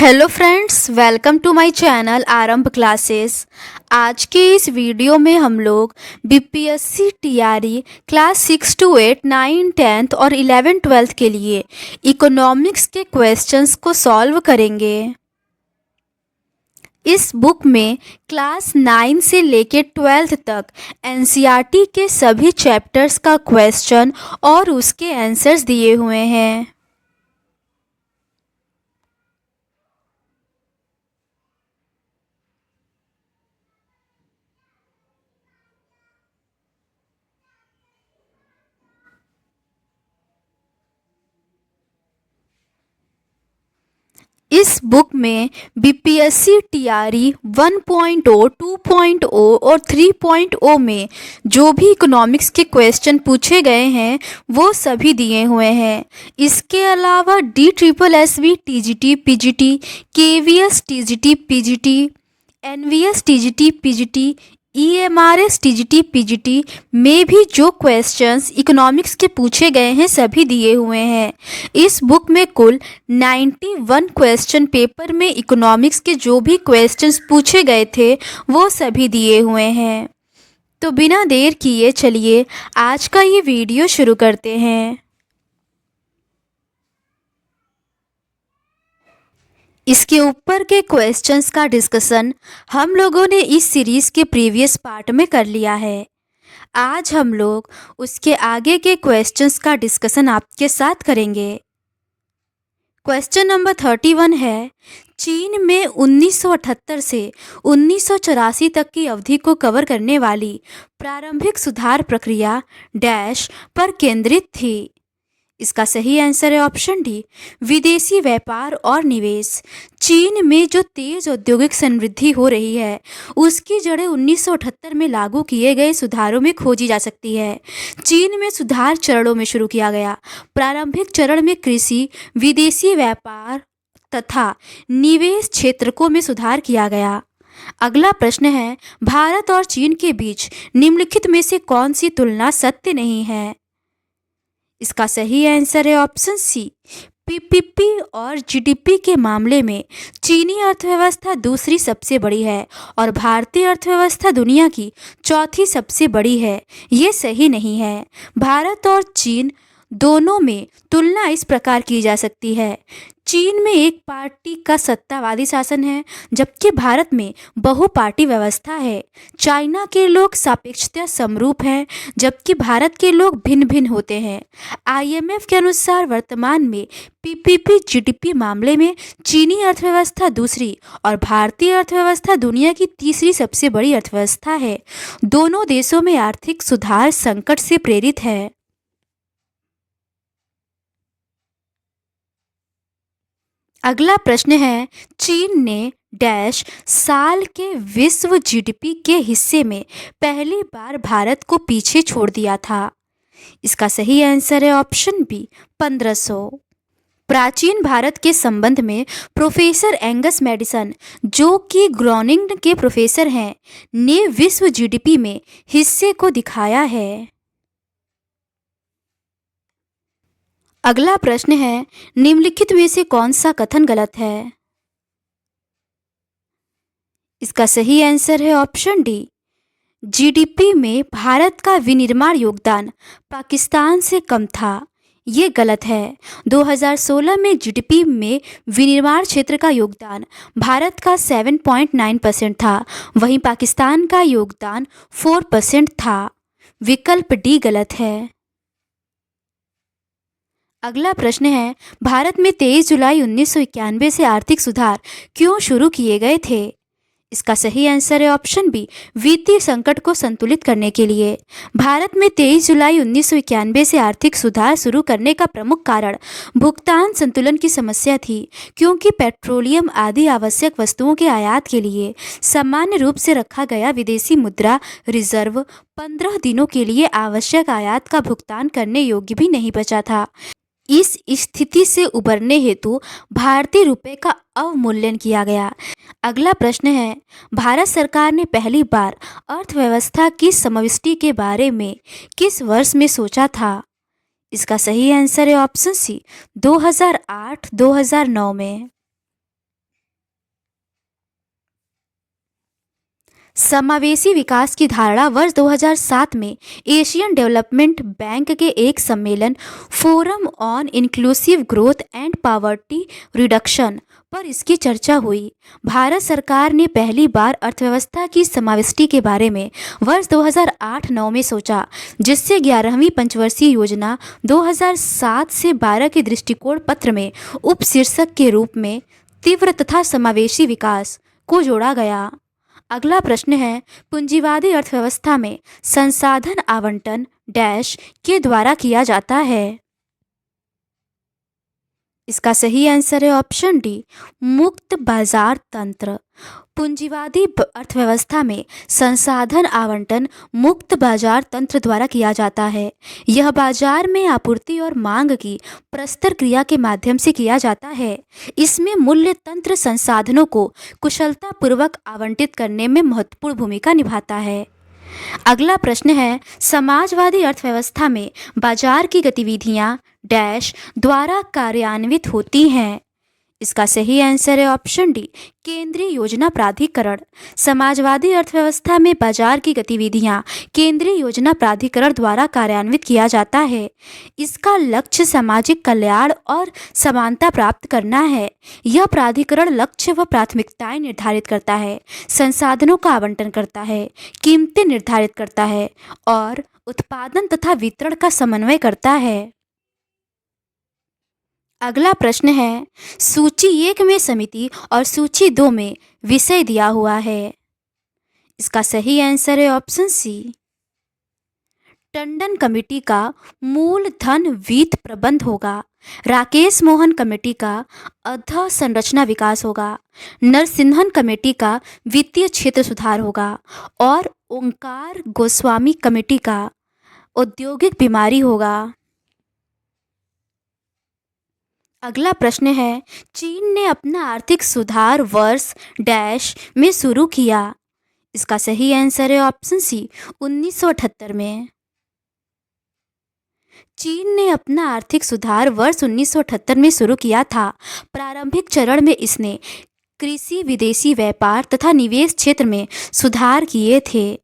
Hello friends, welcome to my channel Aarambh classes. आज के इस वीडियो में हम लोग BPSC TRE class 6 to 8, 9, 10th और 11, 12th के लिए इकोनॉमिक्स के क्वेश्चंस को सॉल्व करेंगे। इस बुक में क्लास 9 से लेकर 12th तक एनसीईआरटी के सभी चैप्टर्स का क्वेश्चन और उसके आंसर्स दिए हुए हैं। इस बुक में बीपीएससी टीआरई 1.0, 2.0 और 3.0 में जो भी इकोनॉमिक्स के क्वेश्चन पूछे गए हैं वो सभी दिए हुए हैं। इसके अलावा DSSB TGT PGT, KVS TGT PGT, NVS TGT PGT, EMRS TGT PGT में भी जो क्वेश्चंस इकोनॉमिक्स के पूछे गए हैं सभी दिए हुए हैं। इस बुक में कुल 91 क्वेश्चन पेपर में इकोनॉमिक्स के जो भी क्वेश्चंस पूछे गए थे वो सभी दिए हुए हैं। तो बिना देर किए चलिए आज का ये वीडियो शुरू करते हैं। इसके ऊपर के क्वेश्चंस का डिस्कशन हम लोगों ने इस सीरीज़ के प्रीवियस पार्ट में कर लिया है। आज हम लोग उसके आगे के क्वेश्चंस का डिस्कशन आपके साथ करेंगे। क्वेश्चन नंबर 31 है, चीन में 1978 से 1984 तक की अवधि को कवर करने वाली प्रारंभिक सुधार प्रक्रिया डैश पर केंद्रित थी। इसका सही आंसर है ऑप्शन डी, विदेशी व्यापार और निवेश। चीन में जो तेज औद्योगिक समृद्धि हो रही है उसकी जड़ें 1978 में लागू किए गए सुधारों में खोजी जा सकती है। चीन में सुधार चरणों में शुरू किया गया। प्रारंभिक चरण में कृषि, विदेशी व्यापार तथा निवेश क्षेत्रकों में सुधार किया गया। अगला प्रश्न है, भारत और चीन के बीच निम्नलिखित में से कौन सी तुलना सत्य नहीं है? इसका सही आंसर है ऑप्शन सी, पीपीपी और जीडीपी के मामले में चीनी अर्थव्यवस्था दूसरी सबसे बड़ी है और भारतीय अर्थव्यवस्था दुनिया की चौथी सबसे बड़ी है। ये सही नहीं है। भारत और चीन दोनों में तुलना इस प्रकार की जा सकती है। चीन में एक पार्टी का सत्तावादी शासन है जबकि भारत में बहुपार्टी व्यवस्था है। चाइना के लोग सापेक्षता समरूप हैं जबकि भारत के लोग भिन्न भिन्न होते हैं। IMF के अनुसार वर्तमान में पीपीपी जीडीपी मामले में चीनी अर्थव्यवस्था दूसरी और भारतीय अर्थव्यवस्था दुनिया की तीसरी सबसे बड़ी अर्थव्यवस्था है। दोनों देशों में आर्थिक सुधार संकट से प्रेरित है। अगला प्रश्न है, चीन ने डैश साल के विश्व जीडीपी के हिस्से में पहली बार भारत को पीछे छोड़ दिया था। इसका सही आंसर है ऑप्शन बी, 1500। प्राचीन भारत के संबंध में प्रोफेसर एंगस मैडिसन, जो कि ग्रोनिंग के प्रोफेसर हैं, ने विश्व जीडीपी में हिस्से को दिखाया है। अगला प्रश्न है, निम्नलिखित में से कौन सा कथन गलत है? इसका सही आंसर है ऑप्शन डी, जीडीपी में भारत का विनिर्माण योगदान पाकिस्तान से कम था। ये गलत है। 2016 में जीडीपी में विनिर्माण क्षेत्र का योगदान भारत का 7.9% था, वहीं पाकिस्तान का योगदान 4% था। विकल्प डी गलत है। अगला प्रश्न है, भारत में 23 जुलाई 1991 से आर्थिक सुधार क्यों शुरू किए गए थे? इसका सही आंसर है ऑप्शन बी, वित्तीय संकट को संतुलित करने के लिए। भारत में 23 जुलाई 1991 से आर्थिक सुधार शुरू करने का प्रमुख कारण भुगतान संतुलन की समस्या थी, क्योंकि पेट्रोलियम आदि आवश्यक वस्तुओं के आयात के लिए सामान्य रूप से रखा गया विदेशी मुद्रा रिजर्व 15 दिनों के लिए आवश्यक आयात का भुगतान करने योग्य भी नहीं बचा था। इस स्थिति से उबरने हेतु भारतीय रुपये का अवमूल्यन किया गया। अगला प्रश्न है, भारत सरकार ने पहली बार अर्थव्यवस्था की समष्टि के बारे में किस वर्ष में सोचा था? इसका सही आंसर है ऑप्शन सी, 2008-2009 में। समावेशी विकास की धारणा वर्ष 2007 में एशियन डेवलपमेंट बैंक के एक सम्मेलन forum on inclusive growth and poverty reduction पर इसकी चर्चा हुई। भारत सरकार ने पहली बार अर्थव्यवस्था की समावेशी के बारे में वर्ष 2008-9 में सोचा, जिससे 11वीं पंचवर्षीय योजना 2007 से 12 के दृष्टिकोण पत्र में उपशीर्षक के रूप में तीव्र तथा समावेशी विकास को जोड़ा गया। अगला प्रश्न है, पूंजीवादी अर्थव्यवस्था में संसाधन आवंटन डैश के द्वारा किया जाता है। इसका सही आंसर है ऑप्शन डी, मुक्त बाजार तंत्र। पूंजीवादी अर्थव्यवस्था में संसाधन आवंटन मुक्त बाजार तंत्र द्वारा किया जाता है। यह बाजार में आपूर्ति और मांग की परस्पर क्रिया के माध्यम से किया जाता है। इसमें मूल्य तंत्र संसाधनों को कुशलतापूर्वक आवंटित करने में महत्वपूर्ण भूमिका निभाता है। अगला प्रश्न है, समाजवादी अर्थव्यवस्था में बाजार की गतिविधियां डैश द्वारा कार्यान्वित होती हैं। इसका सही आंसर है ऑप्शन डी, केंद्रीय योजना प्राधिकरण। समाजवादी अर्थव्यवस्था में बाजार की गतिविधियां केंद्रीय योजना प्राधिकरण द्वारा कार्यान्वित किया जाता है। इसका लक्ष्य सामाजिक कल्याण और समानता प्राप्त करना है। यह प्राधिकरण लक्ष्य व प्राथमिकताएं निर्धारित करता है, संसाधनों का आवंटन करता है, कीमतें निर्धारित करता है और उत्पादन तथा वितरण का समन्वय करता है। अगला प्रश्न है, सूची 1 में समिति और सूची 2 में विषय दिया हुआ है। इसका सही आंसर है ऑप्शन सी, टंडन कमेटी का मूलधन वित्त प्रबंध होगा। राकेश मोहन कमेटी का अधोसंरचना विकास होगा। नरसिम्हन कमेटी का वित्तीय क्षेत्र सुधार होगा और ओंकार गोस्वामी कमेटी का औद्योगिक बीमारी होगा। अगला प्रश्न है, चीन ने अपना आर्थिक सुधार वर्ष डैश में शुरू किया। इसका सही आंसर है ऑप्शन सी, 1978 में। चीन ने अपना आर्थिक सुधार वर्ष 1978 में शुरू किया था। प्रारंभिक चरण में इसने कृषि, विदेशी व्यापार तथा निवेश क्षेत्र में सुधार किए थे।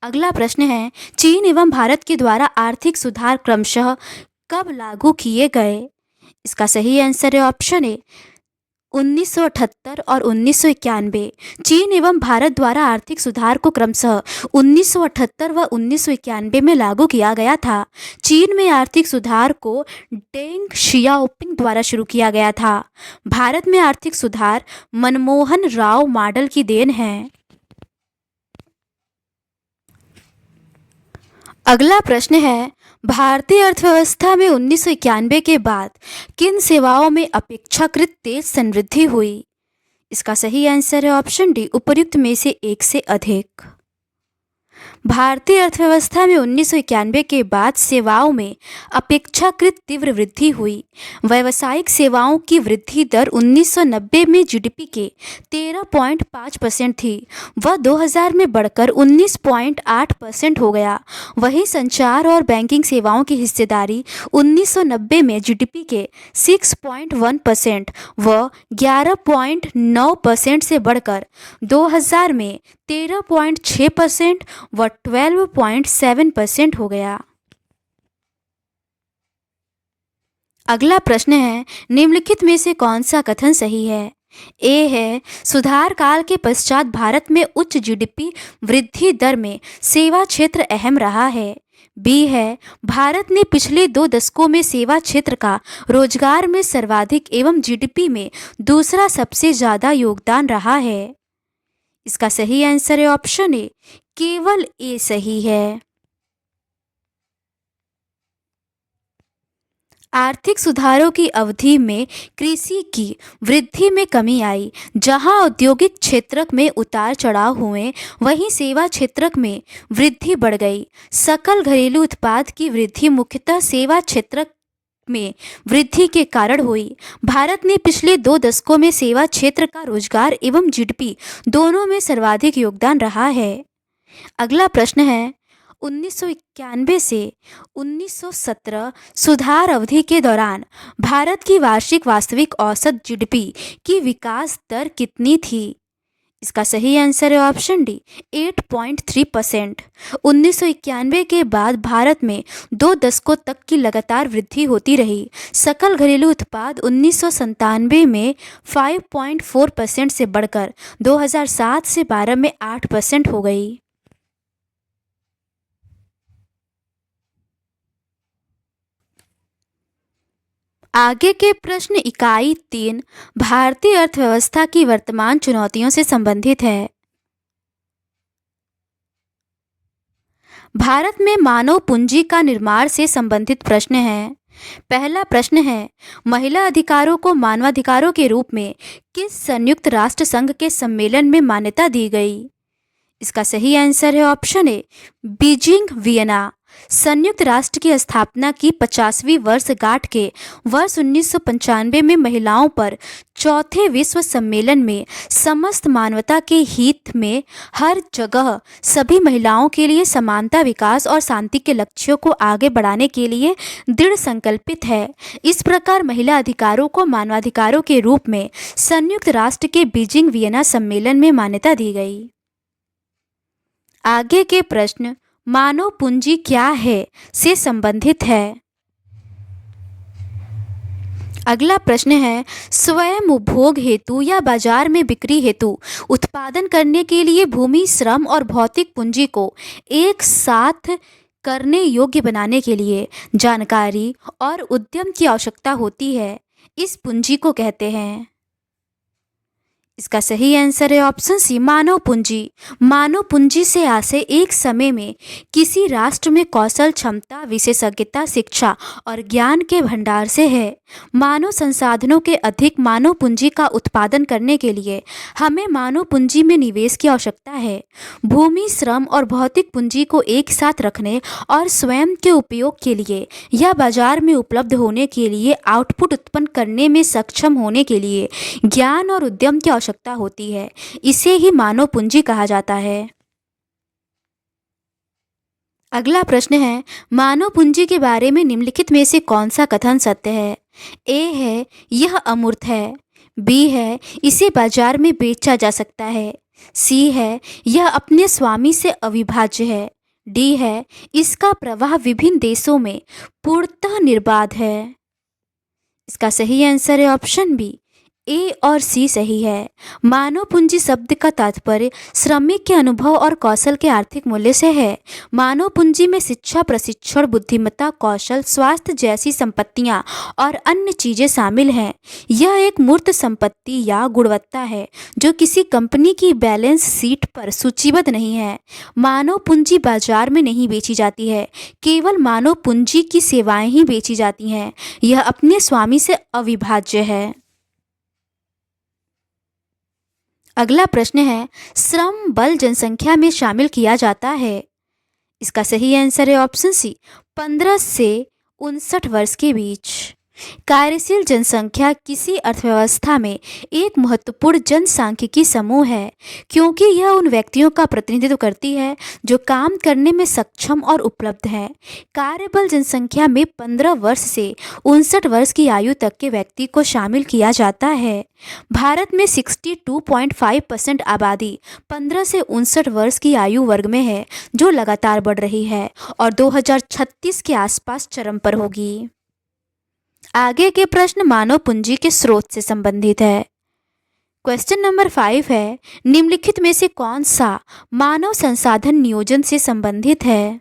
अगला प्रश्न है, चीन एवं भारत के द्वारा आर्थिक सुधार क्रमशः कब लागू किए गए। इसका सही आंसर है ऑप्शन ए, 1978 और 1991। चीन एवं भारत द्वारा आर्थिक सुधार को क्रमशः 1978 व 1991 में लागू किया गया था। चीन में आर्थिक सुधार को डेंग शियाओपिंग द्वारा शुरू किया गया था। भारत में आर्थिक सुधार मनमोहन राव मॉडल की देन है। अगला प्रश्न है, भारतीय अर्थव्यवस्था में 1991 के बाद किन सेवाओं में अपेक्षाकृत तेज समृद्धि हुई। इसका सही आंसर है ऑप्शन डी, उपर्युक्त में से एक से अधिक। भारतीय अर्थव्यवस्था में 1991 के बाद सेवाओं में अपेक्षाकृत तीव्र वृद्धि हुई। व्यावसायिक सेवाओं की वृद्धि दर 1990 में जीडीपी के 13.5% थी, वह 2000 में बढ़कर 19.8% हो गया। वहीं संचार और बैंकिंग सेवाओं की हिस्सेदारी 1990 में जीडीपी के 6.1% व 11.9% से बढ़कर 2000 में 13.6% व 12.7% हो गया। अगला प्रश्न है, निम्नलिखित में से कौन सा कथन सही है। ए है, सुधार काल के पश्चात भारत में उच्च जीडीपी वृद्धि दर में सेवा क्षेत्र अहम रहा है। बी है, भारत ने पिछले 2 दशकों में सेवा क्षेत्र का रोजगार में सर्वाधिक एवं जीडीपी में दूसरा सबसे ज़्यादा योगदान रहा है। इसका सही आंसर है ऑप्शन ए, केवल ए सही है। आर्थिक सुधारों की अवधि में कृषि की वृद्धि में कमी आई। जहां औद्योगिक क्षेत्र में उतार चढ़ाव हुए, वहीं सेवा क्षेत्र में वृद्धि बढ़ गई। सकल घरेलू उत्पाद की वृद्धि मुख्यतः सेवा क्षेत्र में वृद्धि के कारण हुई। भारत ने पिछले 2 दशकों में सेवा क्षेत्र का रोजगार एवं जीडीपी दोनों में सर्वाधिक योगदान रहा है। अगला प्रश्न है, 1991 से 1917 सुधार अवधि के दौरान भारत की वार्षिक वास्तविक औसत जीडीपी की विकास दर कितनी थी। इसका सही आंसर है ऑप्शन डी 8.3%। 1991 के बाद भारत में 2 दशकों तक की लगातार वृद्धि होती रही। सकल घरेलू उत्पाद 1997 में 5.4% से बढ़कर 2007 से 12 में 8% हो गई। आगे के प्रश्न इकाई 3 भारतीय अर्थव्यवस्था की वर्तमान चुनौतियों से संबंधित है। भारत में मानव पूंजी का निर्माण से संबंधित प्रश्न है। पहला प्रश्न है, महिला अधिकारों को मानवाधिकारों के रूप में किस संयुक्त राष्ट्र संघ के सम्मेलन में मान्यता दी गई? इसका सही आंसर है ऑप्शन ए बीजिंग वियना। संयुक्त राष्ट्र की स्थापना की 50वीं वर्षगांठ के वर्ष 1995 में महिलाओं पर चौथे विश्व सम्मेलन में समस्त मानवता के हित में हर जगह सभी महिलाओं के लिए समानता, विकास और शांति के लक्ष्यों को आगे बढ़ाने के लिए दृढ़ संकल्पित है। इस प्रकार महिला अधिकारों को मानवाधिकारों के रूप में संयुक्त राष्ट्र के बीजिंग वियना सम्मेलन में मान्यता दी गई। आगे के प्रश्न मानव पूंजी क्या है से संबंधित है। अगला प्रश्न है, स्वयं उपभोग हेतु या बाजार में बिक्री हेतु उत्पादन करने के लिए भूमि, श्रम और भौतिक पूंजी को एक साथ करने योग्य बनाने के लिए जानकारी और उद्यम की आवश्यकता होती है। इस पूंजी को कहते हैं। इसका सही आंसर है ऑप्शन सी मानव पूंजी। मानव पूंजी से आशय एक समय में किसी राष्ट्र में कौशल, क्षमता, विशेषज्ञता, शिक्षा और ज्ञान के भंडार से है। मानव संसाधनों के अधिक मानव पूंजी का उत्पादन करने के लिए हमें मानव पूंजी में निवेश की आवश्यकता है। भूमि, श्रम और भौतिक पूंजी को एक साथ रखने और स्वयं के उपयोग के लिए या बाजार में उपलब्ध होने के लिए आउटपुट उत्पन्न करने में सक्षम होने के लिए ज्ञान और उद्यम की आवश्यकता होती है। इसे ही मानव पूंजी कहा जाता है। अगला प्रश्न है, मानव पूंजी के बारे में निम्नलिखित में से कौन सा कथन सत्य है? ए है यह अमूर्त है, बी है इसे बाजार में बेचा जा सकता है, सी है यह अपने स्वामी से अविभाज्य है, डी है इसका प्रवाह विभिन्न देशों में पूर्णतः निर्बाध है। इसका सही आंसर है ऑप्शन बी ए और सी सही है। मानव पूंजी शब्द का तात्पर्य श्रमिक के अनुभव और कौशल के आर्थिक मूल्य से है। मानव पूंजी में शिक्षा, प्रशिक्षण, बुद्धिमत्ता, कौशल, स्वास्थ्य जैसी संपत्तियां और अन्य चीजें शामिल हैं। यह एक मूर्त संपत्ति या गुणवत्ता है जो किसी कंपनी की बैलेंस शीट पर सूचीबद्ध नहीं है। मानव पूंजी बाजार में नहीं बेची जाती है, केवल मानव पूंजी की सेवाएं ही बेची जाती हैं। यह अपने स्वामी से अविभाज्य है। अगला प्रश्न है, श्रम बल जनसंख्या में शामिल किया जाता है। इसका सही आंसर है ऑप्शन सी 15 से 59 वर्ष के बीच। कार्यशील जनसंख्या किसी अर्थव्यवस्था में एक महत्वपूर्ण जनसांख्यिकी समूह है क्योंकि यह उन व्यक्तियों का प्रतिनिधित्व करती है जो काम करने में सक्षम और उपलब्ध हैं। कार्यबल जनसंख्या में 15 वर्ष से 59 वर्ष की आयु तक के व्यक्ति को शामिल किया जाता है। भारत में 62.5% आबादी 15 से 59 वर्ष की आयु वर्ग में है जो लगातार बढ़ रही है और 2036 के आसपास चरम पर होगी। आगे के प्रश्न मानव पूंजी के स्रोत से संबंधित है। क्वेश्चन नंबर 5 है, निम्नलिखित में से कौन सा मानव संसाधन नियोजन से संबंधित है?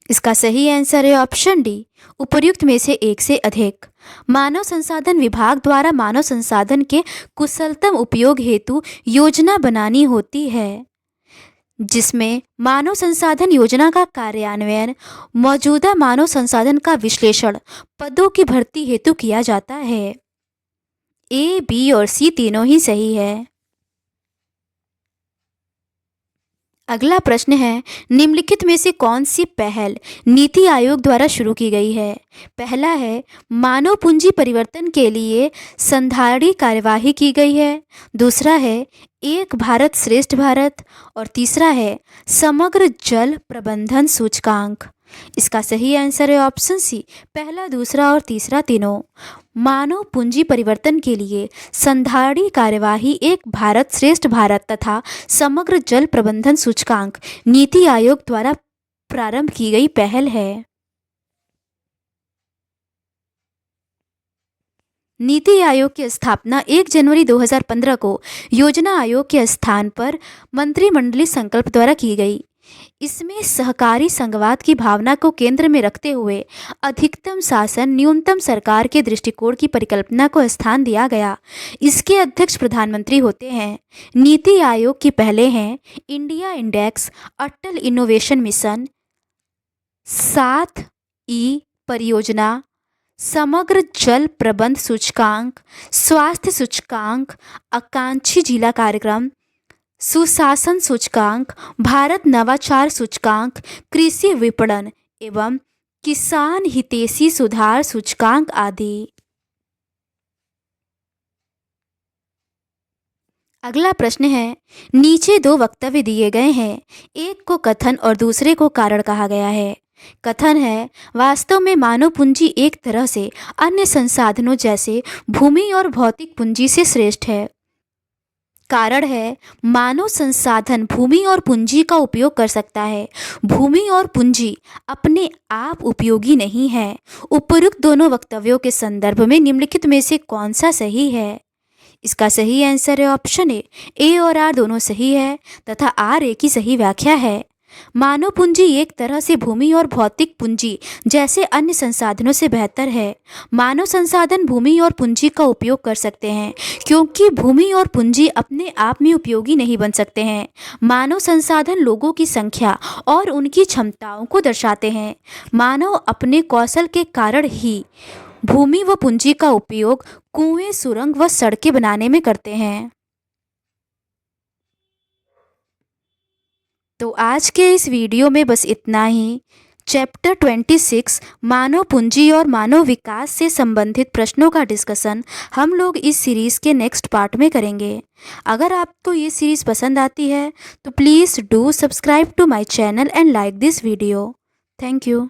इसका सही आंसर है ऑप्शन डी उपर्युक्त में से एक से अधिक। मानव संसाधन विभाग द्वारा मानव संसाधन के कुशलतम उपयोग हेतु योजना बनानी होती है जिसमें मानव संसाधन योजना का कार्यान्वयन, मौजूदा मानव संसाधन का विश्लेषण, पदों की भर्ती हेतु किया जाता है। ए, बी और सी तीनों ही सही है। अगला प्रश्न है, निम्नलिखित में से कौन सी पहल नीति आयोग द्वारा शुरू की गई है? पहला है मानव पूंजी परिवर्तन के लिए संधारणी कार्यवाही की गई है, दूसरा है एक भारत श्रेष्ठ भारत और तीसरा है समग्र जल प्रबंधन सूचकांक। इसका सही आंसर है ऑप्शन सी, पहला, दूसरा और तीसरा तीनों। मानव पूंजी परिवर्तन के लिए संधारणी कार्यवाही एक भारत श्रेष्ठ भारत तथा समग्र जल प्रबंधन सूचकांक नीति आयोग द्वारा प्रारंभ की गई पहल है। नीति आयोग की स्थापना 1 जनवरी 2015 को योजना आयोग के स्थान पर मंत्रिमंडलीय संकल्प द्वारा की गई। इसमें सहकारी संघवाद की भावना को केंद्र में रखते हुए अधिकतम शासन न्यूनतम सरकार के दृष्टिकोण की परिकल्पना को स्थान दिया गया। इसके अध्यक्ष प्रधानमंत्री होते हैं। नीति आयोग की पहले हैं इंडिया इंडेक्स, अटल इनोवेशन मिशन, 7E परियोजना, समग्र जल प्रबंध सूचकांक, स्वास्थ्य सूचकांक, आकांक्षी जिला कार्यक्रम, सुशासन सूचकांक, भारत नवाचार सूचकांक, कृषि विपणन एवं किसान हितैषी सुधार सूचकांक आदि। अगला प्रश्न है, नीचे दो वक्तव्य दिए गए हैं, एक को कथन और दूसरे को कारण कहा गया है। कथन है, वास्तव में मानव पूंजी एक तरह से अन्य संसाधनों जैसे भूमि और भौतिक पूंजी से श्रेष्ठ है। कारण है, मानव संसाधन भूमि और पूंजी का उपयोग कर सकता है। भूमि और पूंजी अपने आप उपयोगी नहीं है। उपरोक्त दोनों वक्तव्यों के संदर्भ में निम्नलिखित में से कौन सा सही है? इसका सही आंसर है ऑप्शन ए और आर दोनों सही है तथा आर ए की सही व्याख्या है। मानव पूंजी एक तरह से भूमि और भौतिक पूंजी जैसे अन्य संसाधनों से बेहतर है। मानव संसाधन भूमि और पूंजी का उपयोग कर सकते हैं क्योंकि भूमि और पूंजी अपने आप में उपयोगी नहीं बन सकते हैं। मानव संसाधन लोगों की संख्या और उनकी क्षमताओं को दर्शाते हैं। मानव अपने कौशल के कारण ही भूमि व पूंजी का उपयोग कुएं, सुरंग व सड़कें बनाने में करते हैं। तो आज के इस वीडियो में बस इतना ही। चैप्टर 26 मानव पूंजी और मानव विकास से संबंधित प्रश्नों का डिस्कशन हम लोग इस सीरीज़ के नेक्स्ट पार्ट में करेंगे। अगर आपको ये सीरीज़ पसंद आती है तो please do subscribe to my channel and like this video. Thank you.